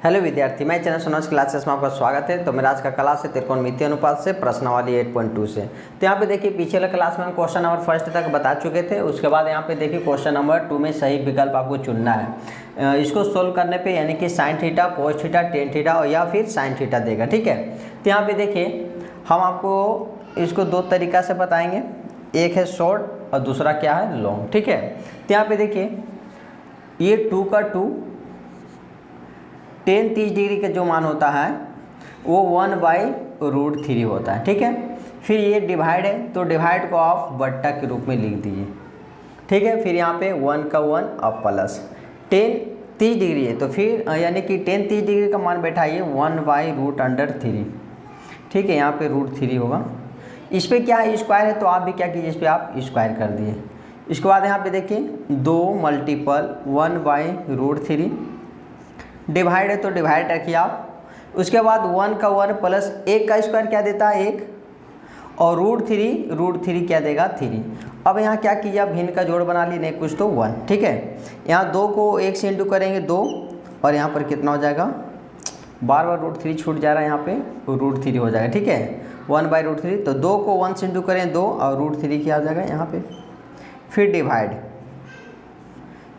Hello विद्यार्थी, मैं channel सोनोज classes में आपका स्वागत है। तो मेरा आज का क्लास है त्रिकोणमितीय अनुपात से प्रश्नावली 8.2 से। तो यहाँ पे देखिए पिछले वाले क्लास में हम क्वेश्चन नंबर फर्स्ट तक बता चुके थे। उसके बाद यहाँ पे देखिए क्वेश्चन नंबर 2 में सही विकल्प आपको चुनना है। इसको सोल्व करने पे यानी कि sine theta, cos theta, tan theta और या फिर साइन थीटा देगा। ठीक है, तो यहाँ पे देखिए हम आपको इसको दो तरीक़ा से बताएंगे, एक है शॉर्ट और दूसरा क्या है लॉन्ग। ठीक है, तो यहाँ पे देखिए ये 2 का 2 tan 30 डिग्री का जो मान होता है वो 1/√3 होता है। ठीक है, फिर ये डिवाइड है तो डिवाइड को आप बट्टा के रूप में लिख दीजिए। ठीक है, फिर यहाँ पे 1 का 1 और प्लस tan 30 डिग्री है तो फिर यानी कि tan 30 डिग्री का मान बैठाइए 1/√3। ठीक है, यहाँ पे √3 होगा। इस पर क्या है स्क्वायर है तो आप भी क्या कीजिए, इस पर आप स्क्वायर कर दिए। इसके बाद यहाँ पे देखिए 2 मल्टीपल 1/√3 डिवाइड है तो डिवाइड रखिए आप। उसके बाद 1 का 1 प्लस 1 का स्क्वायर क्या देता है 1 और √3 क्या देगा 3। अब यहाँ क्या कीजिए आप भिन्न का जोड़ बना ली, नहीं कुछ तो 1। ठीक है, यहाँ 2 को 1 से इंटू करेंगे 2 और यहाँ पर कितना हो जाएगा, बार बार √3 छूट जा रहा है, यहाँ पे √3 हो जाएगा। ठीक है, 1/√3 तो 2 को 1 से इंटू करें 2 और √3 क्या आ जाएगा यहाँ पे, फिर डिवाइड,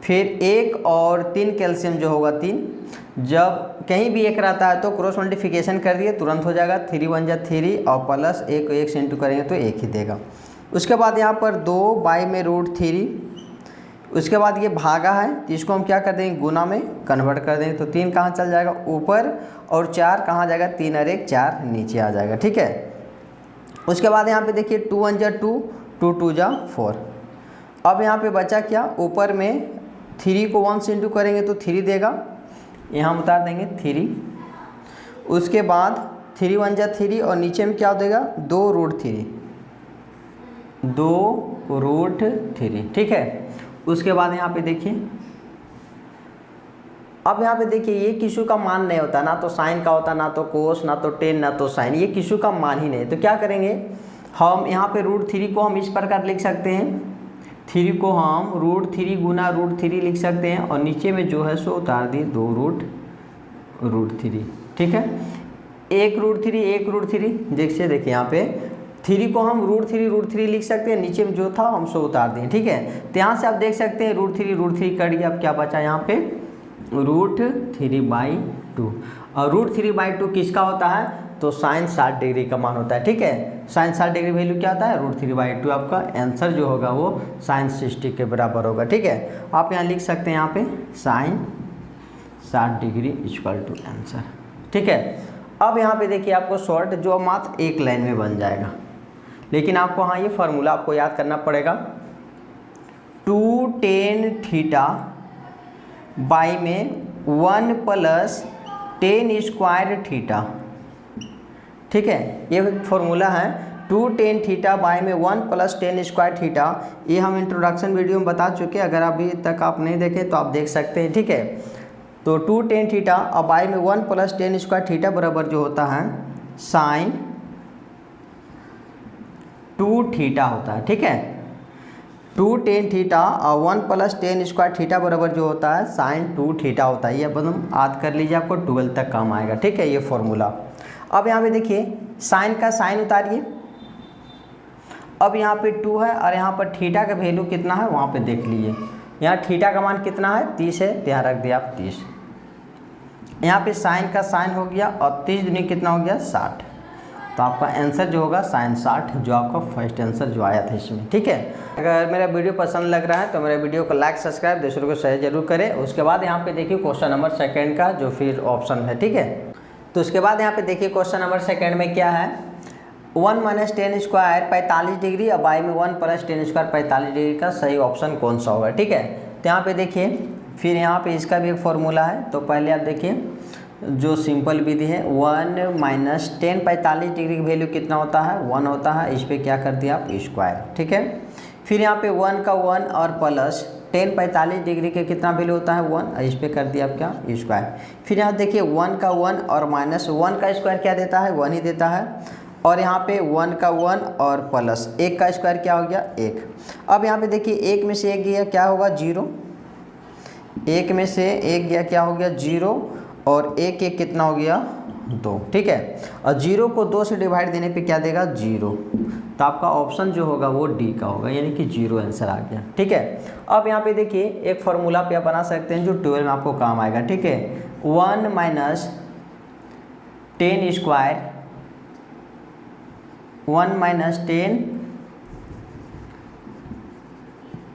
फिर 1 और 3 कैल्शियम जो होगा 3, जब कहीं भी 1 रहता है तो क्रॉस मल्टीप्लिकेशन कर दिए तुरंत हो जाएगा, 3 1 जा 3 और प्लस 1 को 1 से इंटू करेंगे तो 1 ही देगा। उसके बाद यहाँ पर 2 बाई में √3, उसके बाद ये भागा है तो इसको हम क्या कर देंगे गुना में कन्वर्ट कर देंगे तो 3 कहाँ चल जाएगा ऊपर और 4 कहाँ जाएगा, 3 और 1 4 नीचे आ जाएगा। ठीक है, उसके बाद यहाँ पे देखिए 2 1 जा 2, 2 2 जा 4। अब यहाँ पे बचा क्या, ऊपर में 3 को 1 से इंटू करेंगे तो 3 देगा, यहाँ हम उतार देंगे 3। उसके बाद 3 1 जा 3 और नीचे में क्या देगा 2√3। ठीक है, उसके बाद यहाँ पे देखिए, अब यहाँ पे देखिए ये किसी का मान नहीं होता, ना तो साइन का होता, ना तो कोस, ना तो टेन, ना तो साइन, ये किसी का मान ही नहीं। तो क्या करेंगे हम यहाँ पे √3 को हम इस प्रकार लिख सकते हैं, 3 को हम √3 गुना √3 लिख सकते हैं और नीचे में जो है सो उतार दिए 2√3। ठीक है, 1√3 देखिए यहाँ पे 3 को हम √3 लिख सकते हैं, नीचे में जो था हम सो उतार दिए। ठीक है, तो यहाँ से आप देख सकते हैं √3 कट गया, अब क्या बचा यहाँ पे √3/2 और √3/2 किसका होता है तो साइन 60 डिग्री का मान होता है। ठीक है, साइन 60 डिग्री वैल्यू क्या होता है √3/2, आपका आंसर जो होगा वो साइन 60 के बराबर होगा। ठीक है, आप यहाँ लिख सकते हैं यहाँ पे साइन 60 डिग्री इक्वल टू आंसर। ठीक है, अब यहाँ पे देखिए आपको शॉर्ट जो मात्र एक लाइन में बन जाएगा, लेकिन आपको हाँ ये फार्मूला आपको याद करना पड़ेगा। 2 tan थीटा बाई में 1 प्लस tan स्क्वायर थीटा। ठीक है, ये फॉर्मूला है 2 tan थीटा बाई में 1 प्लस tan स्क्वायर थीटा। ये हम इंट्रोडक्शन वीडियो में बता चुके हैं, अगर अभी तक आप नहीं देखें तो आप देख सकते हैं। ठीक है, तो 2 tan थीटा और बाई में 1 प्लस tan स्क्वायर थीटा बराबर जो होता है साइन 2 थीटा होता है। ठीक है, 2 tan थीटा और 1 प्लस tan स्क्वायर थीटा बराबर जो होता है साइन 2 थीटा होता है। ये अब हम याद कर लीजिए, आपको 12 तक काम आएगा। ठीक है, ये फॉर्मूला। अब यहाँ पे देखिए साइन का साइन उतारिए, अब यहाँ पे 2 है और यहाँ पर थीटा का वैल्यू कितना है वहाँ पे देख लीजिए। यहाँ थीटा का मान कितना है 30 है, यहाँ रख दिया आप 30। यहाँ पे साइन का साइन हो गया और 30 दूनी कितना हो गया 60, तो आपका आंसर जो होगा साइन 60, जो आपका फर्स्ट आंसर जो आया था इसमें। ठीक है, अगर मेरा वीडियो पसंद लग रहा है तो मेरे वीडियो को लाइक सब्सक्राइब दूसरों को शेयर जरूर करें। उसके बाद यहाँ पे देखिए क्वेश्चन नंबर 2 का जो फिर ऑप्शन है। ठीक है, तो उसके बाद यहाँ पे देखिए क्वेश्चन नंबर 2 में क्या है, 1 माइनस tan स्क्वायर 45 डिग्री और बाई में 1 प्लस tan स्क्वायर 45 डिग्री का सही ऑप्शन कौन सा होगा। ठीक है, तो यहाँ पे देखिए फिर यहाँ पे इसका भी एक फॉर्मूला है। तो पहले आप देखिए जो सिंपल विधि है 1 माइनस tan 45 डिग्री की वैल्यू कितना होता है 1 होता है, इस पर क्या कर दिया आप स्क्वायर। ठीक है, फिर यहाँ पे 1 का 1 और प्लस tan 45 डिग्री के कितना वैल्यू होता है 1, इस पर कर दिया आप क्या स्क्वायर। फिर यहाँ देखिए 1 का 1 और माइनस 1 का स्क्वायर क्या देता है 1 ही देता है, और यहाँ पे 1 का 1 और प्लस 1 का स्क्वायर क्या हो गया 1। अब यहाँ पे देखिए 1 में से 1 गया क्या होगा 0, 1 में से 1 गया क्या हो गया 0 और एक एक कितना हो गया 2, ठीक है। और 0 को 2 से डिवाइड देने पे क्या देगा 0, तो आपका ऑप्शन जो होगा वो डी का होगा, यानी कि 0 आंसर आ गया, ठीक है। अब यहाँ पे देखिए एक फार्मूला पे आप बना सकते हैं जो 12 में आपको काम आएगा, ठीक है। 1 minus 10 square 1 minus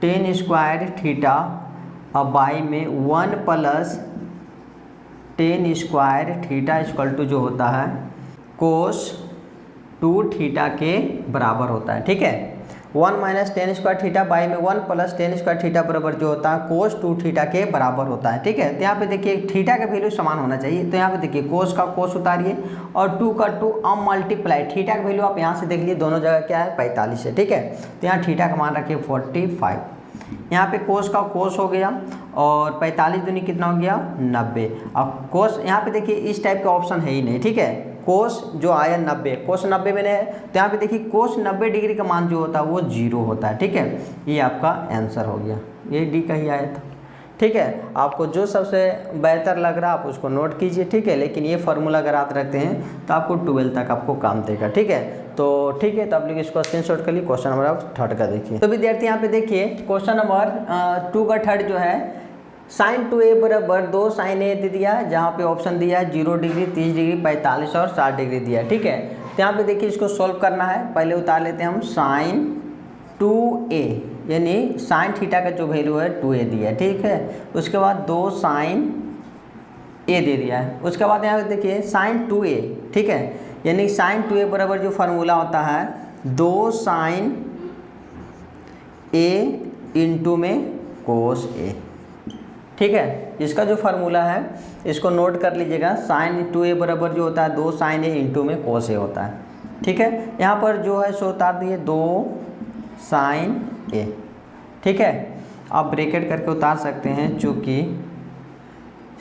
10 square theta अब बाई में 1 plus 10 square theta equal to जो होता है कोस 2 थीटा के बराबर होता है, ठीक है। 1 माइनस 10 स्क्वायर थीटा बाई में 1 प्लस 10 स्क्वायर थीटा बराबर जो होता है कोस 2 थीटा के बराबर होता है, ठीक है। तो यहाँ पे देखिए थीटा का वैल्यू समान होना चाहिए, तो यहाँ पे देखिए कोस का कोस उतारिए और 2 का 2 अब मल्टीप्लाई थीटा का वैल्यू आप यहाँ से देख लीजिए, दोनों जगह क्या है 45 है, ठीक है। तो यहाँ थीटा का मान रखिए 45, यहाँ पे कोस का कोस हो गया और 45 दूनी कितना हो गया 90। अब कोस यहाँ पे देखिए इस टाइप का ऑप्शन है ही नहीं, ठीक है। कोस जो आया 90, कोस 90 में है, तो यहाँ पे देखिए कोस 90 डिग्री का मान जो होता है वो 0 होता है, ठीक है। ये आपका आंसर हो गया, ये डी का ही आया था, ठीक है। आपको जो सबसे बेहतर लग रहा है आप उसको नोट कीजिए, ठीक है। लेकिन ये फार्मूला अगर आप रखते हैं तो आपको 12 तक आपको काम देगा, ठीक है। तो ठीक है, तो आप लोग इसको स्क्रीनशॉट कर लिए। क्वेश्चन नंबर आप 3 का देखिए। तो विद्यार्थी यहाँ पे देखिए क्वेश्चन नंबर 2 का 3 जो है sin 2a बराबर 2 sin a दे दिया, जहाँ पे ऑप्शन दिया है 0 डिग्री 30 डिग्री 45 और 60 डिग्री दिया, ठीक है। तो यहाँ पे देखिए इसको सॉल्व करना है, पहले उतार लेते हैं हम sin 2a, यानी sin थीटा का जो वैल्यू है 2a दिया है, ठीक है। उसके बाद 2 sin a दे दिया है, उसके बाद यहाँ पे देखिए sin 2a, ठीक है, यानी sin 2a बराबर जो फार्मूला होता है 2 sin a इंटू में cos a, ठीक है। इसका जो फार्मूला है इसको नोट कर लीजिएगा, sin 2a बराबर जो होता है 2 sin a इंटू में cos a होता है, ठीक है। यहाँ पर जो है सो उतार दिए 2 sin a, ठीक है। आप ब्रैकेट करके उतार सकते हैं, चूँकि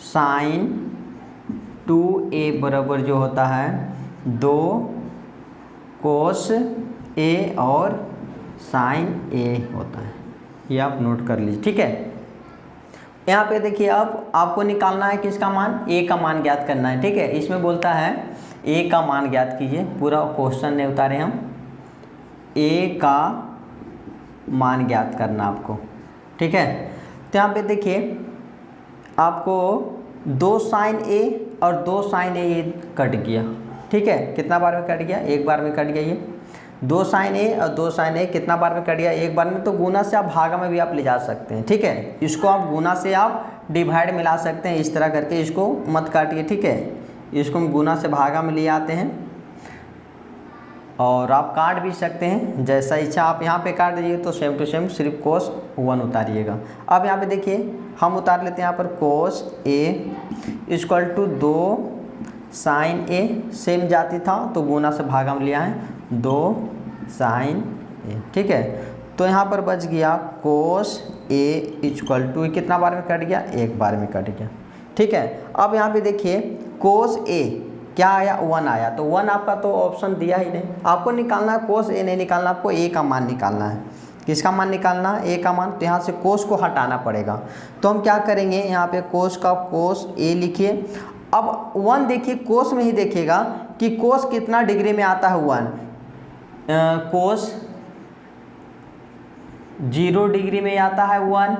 sin 2a बराबर जो होता है 2 cos a और sin a होता है, ये आप नोट कर लीजिए, ठीक है। यहाँ पे देखिए अब आपको निकालना है किसका मान, a का मान ज्ञात करना है, ठीक है। इसमें बोलता है a का मान ज्ञात कीजिए, पूरा क्वेश्चन ने उतारे हम, a का मान ज्ञात करना आपको, ठीक है। तो यहाँ पे देखिए आपको 2 sin a और 2 sin a ये कट गया, ठीक है। कितना बार में कट गया, एक बार में कट गया, ये 2 sin a और 2 sin a कितना बार में कट गया, एक बार में। तो गुना से आप भागा में भी आप ले जा सकते हैं, ठीक है। इसको आप गुना से आप डिवाइड में ला सकते हैं, इस तरह करके इसको मत काटिए, ठीक है। इसको हम गुना से भागा में ले आते हैं और आप काट भी सकते हैं, जैसा इच्छा आप यहाँ पे काट दीजिए, तो सेम टू सेम सिर्फ cos 1 उतारिएगा। अब यहाँ पे देखिए हम उतार लेते हैं यहाँ पर cos a equal to 2 sin a, same जाति था तो गुना से भागा में लिया है 2 sin a, ठीक है। तो यहाँ पर बच गया cos a इक्वल टू कितना बार में कट गया, एक बार में कट गया, ठीक है। अब यहाँ पे देखिए cos a क्या आया 1 आया, तो 1 आपका तो ऑप्शन दिया ही नहीं, आपको निकालना है cos a नहीं निकालना, आपको a का मान निकालना है। किसका मान निकालना है, a का मान। तो यहाँ से cos को हटाना पड़ेगा, तो हम क्या करेंगे, यहाँ पे cos का cos a लिखिए। अब 1 देखिए cos में ही देखिएगा कि cos कितना डिग्री में आता है 1, cos 0 डिग्री में आता है 1,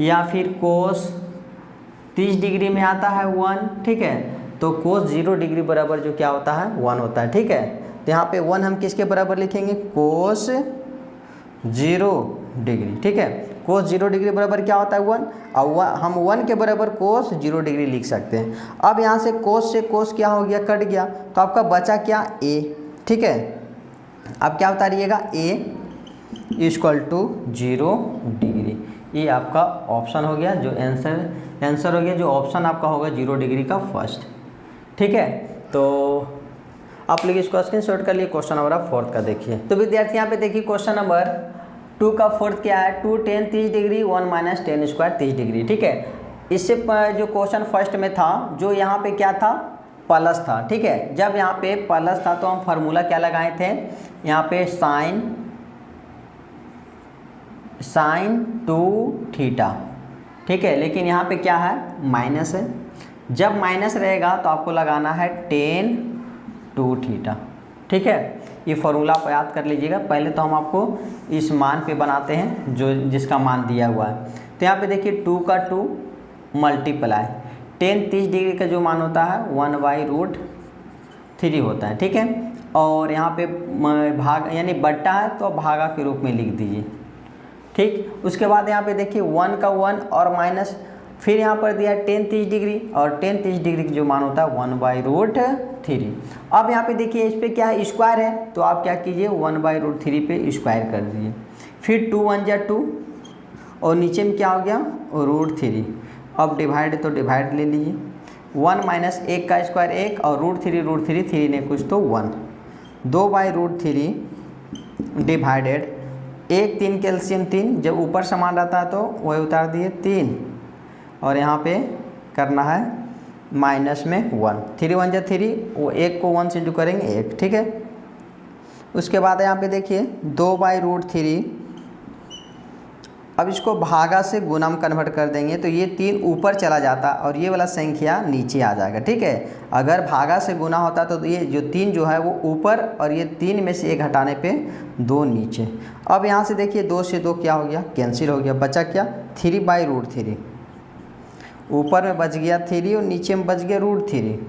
या फिर cos 30 डिग्री में आता है 1, ठीक है। तो cos 0 डिग्री बराबर जो क्या होता है 1 होता है, ठीक है। तो यहाँ पे 1 हम किसके बराबर लिखेंगे, cos 0 डिग्री, ठीक है। cos 0 डिग्री बराबर क्या होता है 1, और हम 1 के बराबर cos 0 डिग्री लिख सकते हैं। अब यहाँ से cos से cos क्या हो गया, कट गया, तो आपका बचा क्या a, ठीक है। अब क्या उतारिएगा a इक्वल टू 0 डिग्री, ये आपका ऑप्शन हो गया, जो आंसर हो गया, जो ऑप्शन आपका होगा 0 डिग्री का फर्स्ट, ठीक है। तो आप लोग इसको स्क्रीनशॉट कर लिए। क्वेश्चन नंबर 4 का देखिए। तो विद्यार्थी यहाँ पे देखिए क्वेश्चन नंबर 2 का 4 क्या है, 2 10 30 डिग्री 1 माइनस 10 स्क्वायर 30 डिग्री, ठीक है। इससे जो क्वेश्चन फर्स्ट में था, जो यहाँ पे क्या था, प्लस था, ठीक है। जब यहाँ पे प्लस था तो हम फार्मूला क्या लगाए थे, यहाँ पे साइन 2 थीटा, ठीक है। लेकिन यहाँ पे क्या है, माइनस है, जब माइनस रहेगा तो आपको लगाना है टेन टू थीटा। ठीक है, ये फॉर्मूला आप याद कर लीजिएगा। पहले तो हम आपको इस मान पे बनाते हैं जो जिसका मान दिया हुआ है। तो यहाँ पे देखिए 2 का 2 मल्टीप्लाई टेन 30 डिग्री का जो मान होता है 1/√3 होता है। ठीक है, और यहाँ पे भाग यानी बट्टा है तो भागा के रूप में लिख दीजिए। ठीक, उसके बाद यहाँ पे देखिए 1 का 1 और माइनस, फिर यहाँ पर दिया 10 30 डिग्री और 10 30 डिग्री का जो मान होता है 1/√3। अब यहाँ पे देखिए इस पे क्या है, स्क्वायर है, तो आप क्या कीजिए 1/√3 पे स्क्वायर कर दीजिए। फिर 2 1 जा 2 और नीचे में क्या हो गया √3। अब डिवाइड तो डिवाइड ले लीजिए, 1 माइनस 1 का स्क्वायर 1 और √3 3 ने कुछ तो 1, 2/√3 डिवाइडेड 1 3 कैल्शियम 3, जब ऊपर समान रहता है तो वही उतार दिए 3 और यहाँ पे करना है माइनस में 1, 3 1 जा 3, वो 1 को 1 से जो करेंगे 1। ठीक है, उसके बाद यहाँ पे देखिए 2/√3, अब इसको भागा से गुणा में कन्वर्ट कर देंगे तो ये 3 ऊपर चला जाता और ये वाला संख्या नीचे आ जाएगा। ठीक है, अगर भागा से गुणा होता तो ये जो 3 जो है वो ऊपर और ये 3 में से 1 हटाने पे 2 नीचे। अब यहाँ से देखिए 2 से 2 क्या हो गया, कैंसिल हो गया, बचा क्या 3/√3। ऊपर में बच गया 3 और नीचे में बच गया √3।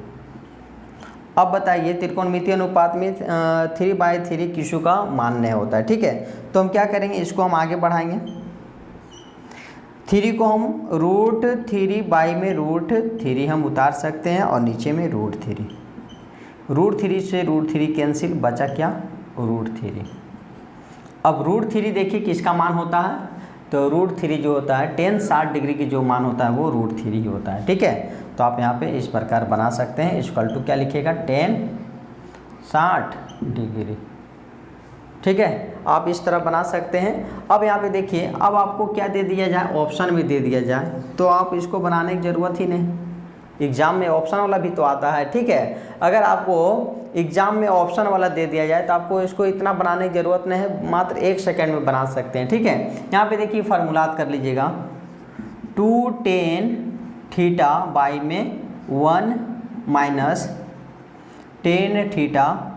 अब बताइए त्रिकोणमितीय अनुपात में 3/3 किसु का मान नहीं होता है। ठीक है, तो हम क्या करेंगे, इसको हम आगे बढ़ाएंगे। 3 को हम √3 में √3 हम उतार सकते हैं और नीचे में √3, √3 से √3 कैंसिल, बचा क्या √3। अब √3 देखिए किसका मान होता है, तो √3 जो होता है tan 60 डिग्री की जो मान होता है वो √3 ही होता है। ठीक है, तो आप यहाँ पे इस प्रकार बना सकते हैं, इक्वल टू क्या लिखिएगा tan 60 डिग्री। ठीक है, आप इस तरह बना सकते हैं। अब यहाँ पे देखिए, अब आपको क्या दे दिया जाए, ऑप्शन में दे दिया जाए तो आप इसको बनाने की ज़रूरत ही नहीं, एग्ज़ाम में ऑप्शन वाला भी तो आता है। ठीक है, अगर आपको एग्ज़ाम में ऑप्शन वाला दे दिया जाए तो आपको इसको इतना बनाने की ज़रूरत नहीं है, मात्र 1 सेकेंड में बना सकते हैं। ठीक है, यहाँ पे देखिए फार्मूला कर लीजिएगा, 2 tan थीटा बाई में 1 minus tan theta,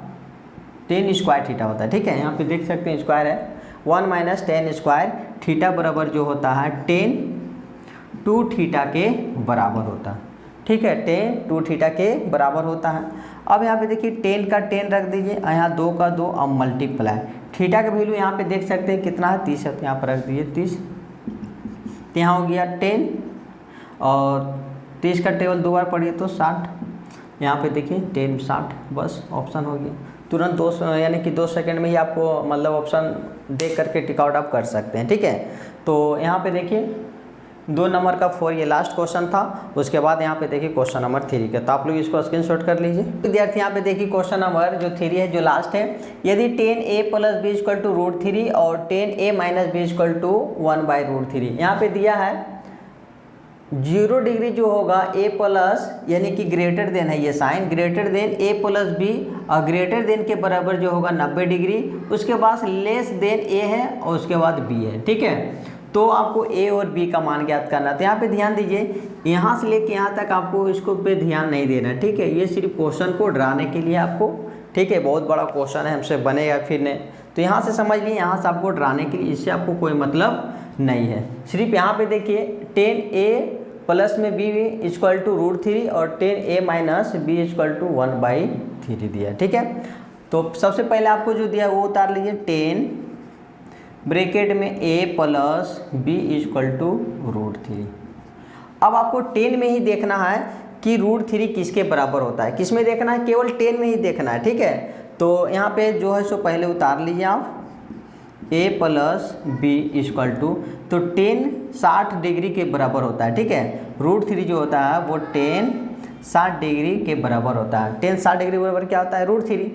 tan square theta होता है। ठीक है, यहाँ पे देख सकते हैं स्क्वायर है, 1 माइनस tan स्क्वायर थीटा बराबर जो होता है tan 2 थीटा के बराबर होता है। ठीक है, tan 2 थीटा के बराबर होता है। अब यहाँ पे देखिए tan का tan रख दीजिए, यहाँ 2 का 2 अब मल्टीप्लाई, थीटा का वैल्यू यहाँ पे देख सकते हैं कितना है 30 है, तो यहाँ पर रख दीजिए 30, तो यहाँ हो गया 10 और 30 का टेबल 2 बार पढ़िए तो 60, यहाँ पे देखिए 10 60, बस ऑप्शन हो गया। तुरंत 2 यानी कि 2 सेकंड में ही आपको मतलब ऑप्शन देख करके टिक आउट आप कर सकते हैं। ठीक है, तो यहाँ पे देखिए 2 नंबर का 4 ये लास्ट क्वेश्चन था। उसके बाद यहाँ पे देखिए क्वेश्चन नंबर 3 का, तो आप लोग इसको स्क्रीनशॉट कर लीजिए। विद्यार्थी यहाँ पे देखिए क्वेश्चन नंबर जो 3 है जो लास्ट है, यदि tan a + b = √3 और tan a - b = 1/√3, यहाँ पे दिया है 0 डिग्री जो होगा a प्लस यानी कि ग्रेटर देन है ये sine, greater than a + b और ग्रेटर देन के बराबर जो होगा 90 डिग्री, उसके बाद लेस देन a है और उसके बाद b है। ठीक है, तो आपको a और b का मान ज्ञात करना था। यहाँ पे ध्यान दीजिए, यहाँ से लेके यहाँ तक आपको इसको पे ध्यान नहीं देना। ठीक है, ये सिर्फ क्वेश्चन को डराने के लिए आपको, ठीक है, बहुत बड़ा क्वेश्चन है, हमसे बनेगा फिर नहीं, तो यहाँ से समझ लिए, यहाँ से आपको डराने के लिए, इससे आपको कोई मतलब नहीं है। सिर्फ यहाँ पे देखिए tan a प्लस में b = √3 और tan a - b = 1/3 दिया। ठीक है, तो सबसे पहले आपको जो दिया वो उतार लीजिए, tan ब्रैकेट में a प्लस b = √3। अब आपको tan में ही देखना है कि √3 किसके बराबर होता है, किस में देखना है, केवल tan में ही देखना है। ठीक है, तो यहाँ पे जो है सो पहले उतार लीजिए आप a प्लस b = तो tan 60 डिग्री के बराबर होता है। ठीक है, √3 जो होता है वो tan 60 डिग्री के बराबर होता है। tan 60 डिग्री बराबर क्या होता है √3।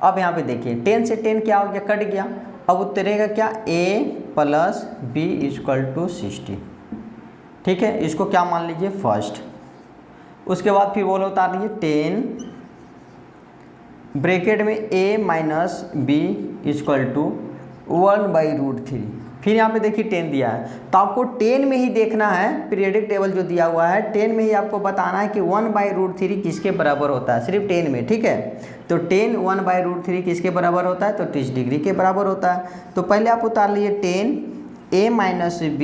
अब यहाँ पे देखिए tan से tan क्या हो गया, कट गया, अब उतरेगा क्या a प्लस b = 60। ठीक है, इसको क्या मान लीजिए फर्स्ट, उसके बाद फिर बोलो उतार लीजिए tan ब्रैकेट में a - b = 1/√3, फिर यहाँ पे देखिए 10 दिया है, तो आपको 10 में ही देखना है, पीरियडिक टेबल जो दिया हुआ है 10 में ही आपको बताना है कि 1/√3 किसके बराबर होता है, सिर्फ 10 में, ठीक है। तो 10 1/√3 किसके बराबर होता है, तो 30 डिग्री के बराबर होता है। तो पहले आप उतार लीजिए 10 a - b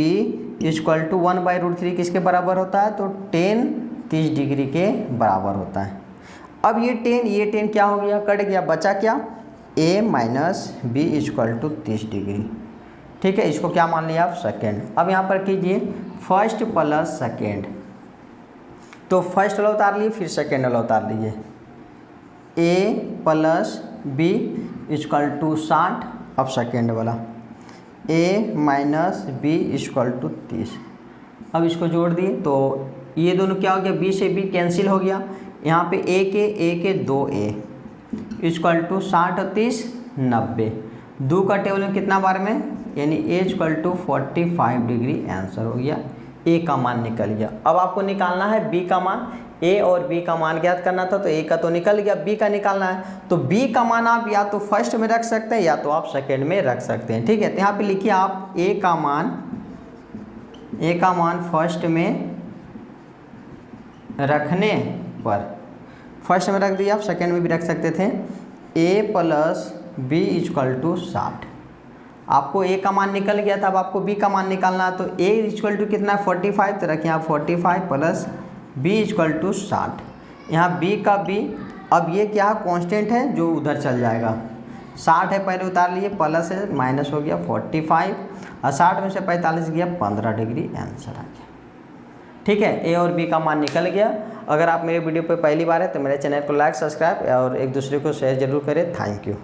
= 1/√3 किसके बराबर होता है, तो 10 30 डिग्री के बराबर होता है। अब ये 10 क्या हो गया, कट गया, बचा क्या, a - b = 30 डिग्री, ठीक है। इसको क्या मान लिया आप, सेकेंड। अब यहाँ पर कीजिए फर्स्ट प्लस सेकेंड, तो फर्स्ट वाला उतार लिए, फिर सेकेंड वाला उतार लीजिए, a + b = 60, अब सेकेंड वाला a - b = 30, अब इसको जोड़ दिए तो ये दोनों क्या हो गया, b से b कैंसिल हो गया, यहाँ पे a के 2a = 60 और 30 90, 2 का टेबल में कितना बार में, यानी a = 45 डिग्री आंसर हो गया, a का मान निकल गया। अब आपको निकालना है b का मान, a और b का मान ज्ञात करना था, तो a का तो निकल गया, b का निकालना है, तो b का मान आप या तो फर्स्ट में रख सकते हैं या तो आप सेकंड में रख सकते हैं, ठीक है। तो यहाँ पे लिखिए आप a का मान फर्स्ट में रखने पर, फर्स्ट में रख दिया, आप सेकंड में भी रख सकते थे, a + b = 60, आपको a का मान निकल गया था, अब आपको b का मान निकालना है, तो a = कितना, 45, तो रखिए आप 45 + b = 60, यहाँ b का b, अब ये क्या कांस्टेंट है जो उधर चल जाएगा, 60 है पहले उतार लिए, प्लस है माइनस हो गया 45, और 60 में से 45 गया 15 डिग्री आंसर आ गया, ठीक है। ए और बी का मान निकल गया। अगर आप मेरे वीडियो पर पहली बार है तो मेरे चैनल को लाइक, सब्सक्राइब और एक दूसरे को शेयर जरूर करें। Thank you.